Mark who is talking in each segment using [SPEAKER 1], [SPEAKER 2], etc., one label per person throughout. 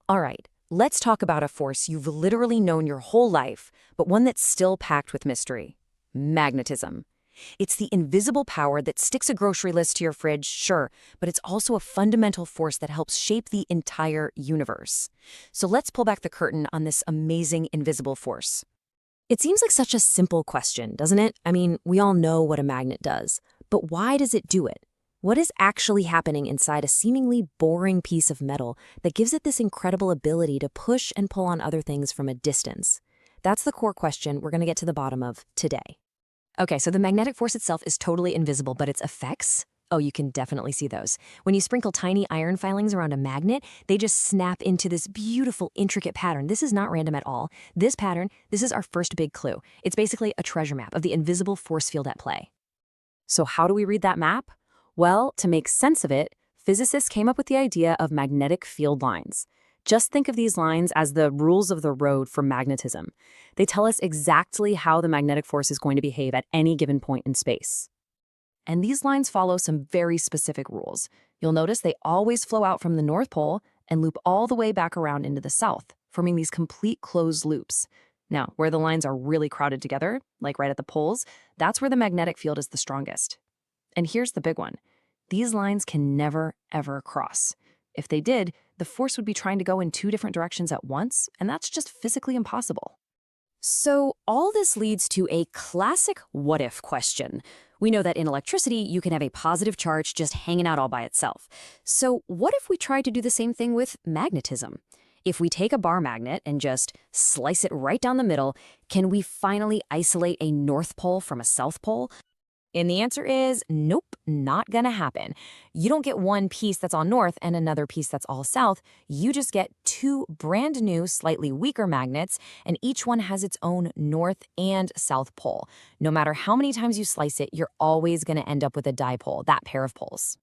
[SPEAKER 1] All right, let's talk about a force you've literally known your whole life, but one that's still packed with mystery. Magnetism. It's the invisible power that sticks a grocery list to your fridge, sure, but it's also a fundamental force that helps shape the entire universe. So let's pull back the curtain on this amazing invisible force. It seems like such a simple question, doesn't it? I mean, we all know what a magnet does, but why does it do it? What is actually happening inside a seemingly boring piece of metal that gives it this incredible ability to push and pull on other things from a distance? That's the core question we're going to get to the bottom of today. Okay, so the magnetic force itself is totally invisible, but its effects? Oh, you can definitely see those. When you sprinkle tiny iron filings around a magnet, they just snap into this beautiful, intricate pattern. This is not random at all. This pattern, this is our first big clue. It's basically a treasure map of the invisible force field at play. So how do we read that map? Well, to make sense of it, physicists came up with the idea of magnetic field lines. Just think of these lines as the rules of the road for magnetism. They tell us exactly how the magnetic force is going to behave at any given point in space. And these lines follow some very specific rules. You'll notice they always flow out from the North Pole and loop all the way back around into the South, forming these complete closed loops. Now, where the lines are really crowded together, like right at the poles, that's where the magnetic field is the strongest. And here's the big one. These lines can never, ever cross. If they did, the force would be trying to go in two different directions at once, and that's just physically impossible. So all this leads to a classic what-if question. We know that in electricity, you can have a positive charge just hanging out all by itself. So what if we tried to do the same thing with magnetism? If we take a bar magnet and just slice it right down the middle, can we finally isolate a North Pole from a South Pole? And the answer is nope, not gonna happen. You don't get one piece that's all north and another piece that's all south. You just get two brand new, slightly weaker magnets, and each one has its own north and south pole. No matter how many times you slice it, you're always gonna end up with a dipole, that pair of poles.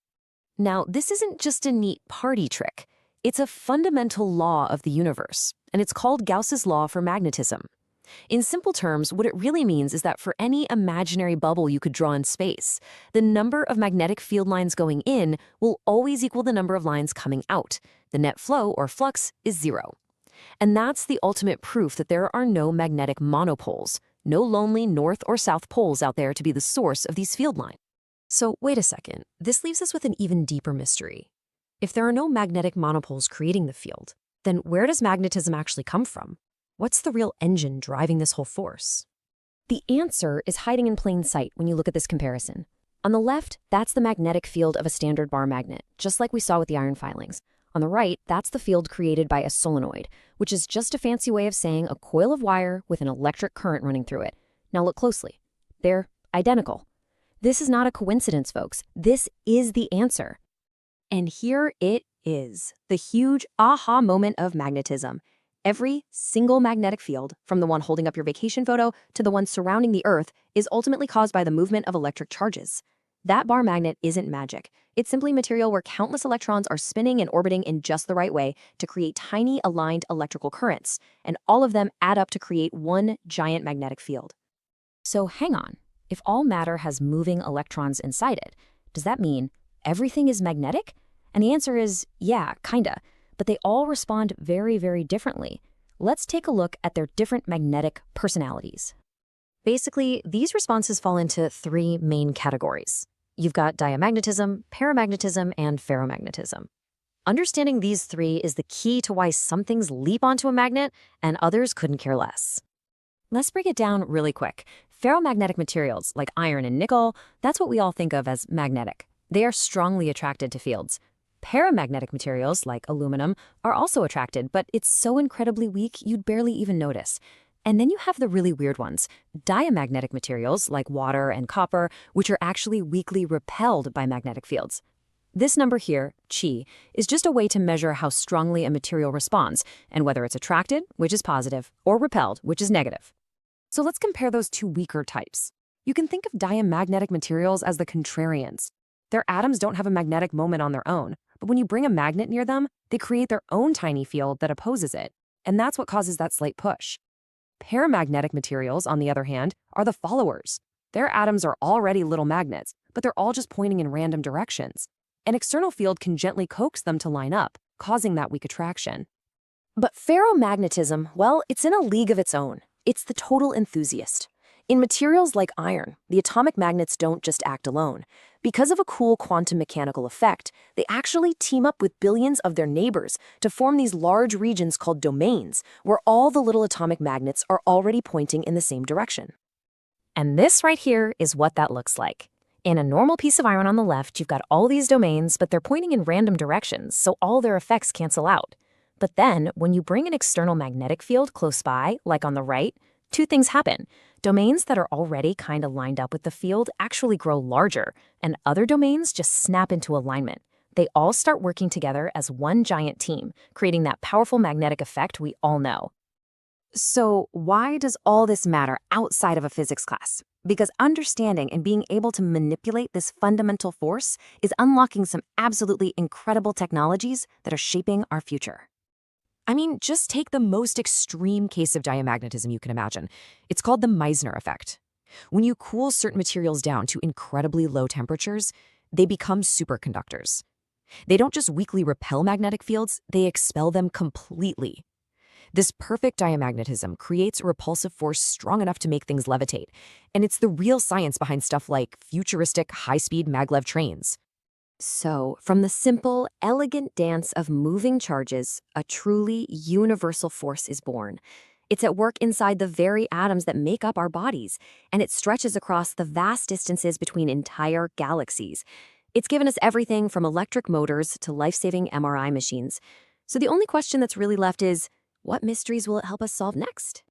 [SPEAKER 1] Now, this isn't just a neat party trick. It's a fundamental law of the universe, and it's called Gauss's law for magnetism. In simple terms, what it really means is that for any imaginary bubble you could draw in space, the number of magnetic field lines going in will always equal the number of lines coming out. The net flow, or flux, is zero. And that's the ultimate proof that there are no magnetic monopoles, no lonely north or south poles out there to be the source of these field lines. So wait a second, this leaves us with an even deeper mystery. If there are no magnetic monopoles creating the field, then where does magnetism actually come from? What's the real engine driving this whole force? The answer is hiding in plain sight when you look at this comparison. On the left, that's the magnetic field of a standard bar magnet, just like we saw with the iron filings. On the right, that's the field created by a solenoid, which is just a fancy way of saying a coil of wire with an electric current running through it. Now look closely. They're identical. This is not a coincidence, folks. This is the answer. And here it is, the huge aha moment of magnetism. Every single magnetic field, from the one holding up your vacation photo to the one surrounding the Earth, is ultimately caused by the movement of electric charges. That bar magnet isn't magic. It's simply material where countless electrons are spinning and orbiting in just the right way to create tiny aligned electrical currents, and all of them add up to create one giant magnetic field. So hang on, if all matter has moving electrons inside it, does that mean everything is magnetic? And the answer is yeah, kinda. But they all respond very, very differently. Let's take a look at their different magnetic personalities. Basically, these responses fall into three main categories. You've got diamagnetism, paramagnetism, and ferromagnetism. Understanding these three is the key to why some things leap onto a magnet and others couldn't care less. Let's break it down really quick. Ferromagnetic materials like iron and nickel, that's what we all think of as magnetic. They are strongly attracted to fields. Paramagnetic materials, like aluminum, are also attracted, but it's so incredibly weak you'd barely even notice. And then you have the really weird ones, diamagnetic materials, like water and copper, which are actually weakly repelled by magnetic fields. This number here, chi, is just a way to measure how strongly a material responds, and whether it's attracted, which is positive, or repelled, which is negative. So let's compare those two weaker types. You can think of diamagnetic materials as the contrarians. Their atoms don't have a magnetic moment on their own, but when you bring a magnet near them, they create their own tiny field that opposes it, and that's what causes that slight push. Paramagnetic materials, on the other hand, are the followers. Their atoms are already little magnets, but they're all just pointing in random directions. An external field can gently coax them to line up, causing that weak attraction. But ferromagnetism, well, it's in a league of its own. It's the total enthusiast. In materials like iron, the atomic magnets don't just act alone. Because of a cool quantum mechanical effect, they actually team up with billions of their neighbors to form these large regions called domains, where all the little atomic magnets are already pointing in the same direction. And this right here is what that looks like. In a normal piece of iron on the left, you've got all these domains, but they're pointing in random directions, so all their effects cancel out. But then, when you bring an external magnetic field close by, like on the right, two things happen. Domains that are already kind of lined up with the field actually grow larger, and other domains just snap into alignment. They all start working together as one giant team, creating that powerful magnetic effect we all know. So why does all this matter outside of a physics class? Because understanding and being able to manipulate this fundamental force is unlocking some absolutely incredible technologies that are shaping our future. I mean, just take the most extreme case of diamagnetism you can imagine. It's called the Meissner effect. When you cool certain materials down to incredibly low temperatures, they become superconductors. They don't just weakly repel magnetic fields, they expel them completely. This perfect diamagnetism creates a repulsive force strong enough to make things levitate, and it's the real science behind stuff like futuristic high-speed maglev trains. So, from the simple, elegant dance of moving charges, a truly universal force is born. It's at work inside the very atoms that make up our bodies, and it stretches across the vast distances between entire galaxies. It's given us everything from electric motors to life-saving MRI machines. So the only question that's really left is, what mysteries will it help us solve next?